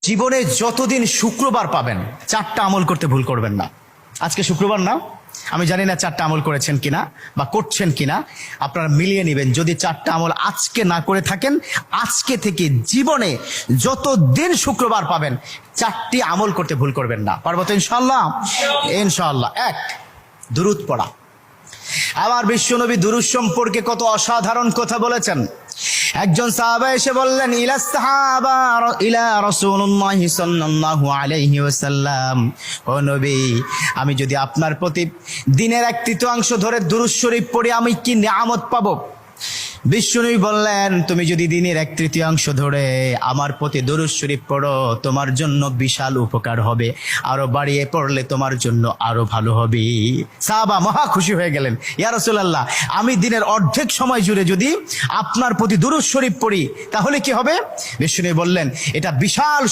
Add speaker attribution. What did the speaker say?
Speaker 1: জীবনে যতদিন শুক্রবার পাবেন 4টা আমল করতে ভুল করবেন না। আজকে শুক্রবার না, আমি জানি না 4টা আমল করেছেন কিনা বা করছেন কিনা, আপনারা মিলিয়ে নেবেন। যদি 4টা আমল আজকে না করে থাকেন, আজকে থেকে জীবনে যতদিন শুক্রবার পাবেন 4টি আমল করতে ভুল করবেন না। পারবো তো ইনশাআল্লাহ? ইনশাআল্লাহ। 1, দুরূদ পড়া। আমার বিশ্বনবী দুরূদ সম্পর্কে কত অসাধারণ কথা বলেছেন। একজন সাহাবা এসে বললেন, ইলা রাসূলুল্লাহ সাল্লাল্লাহু আলাইহি ওয়াসাল্লাম, ও নবী, আমি যদি আপনার প্রতি দিনের 1/3 ধরে দুরূদ শরীফ পড়ি আমি কি নিয়ামত পাবো? বিশ্বনবী বললেন, তুমি যদি দিনের 1/3 ধরে আমার প্রতি দুরূদ শরীফ পড়ো তোমার জন্য বিশাল উপকার হবে, আরো বাড়িয়ে পড়লে তোমার জন্য আরো ভালো হবে। সাহাবা মহা খুশি হয়ে গেলেন, ইয়া রাসূলুল্লাহ, আমি দিনের অর্ধেক সময় জুড়ে যদি আপনার প্রতি দুরূদ শরীফ পড়ি তাহলে কি হবে? বিশ্বনবী বললেন, এটা বিশাল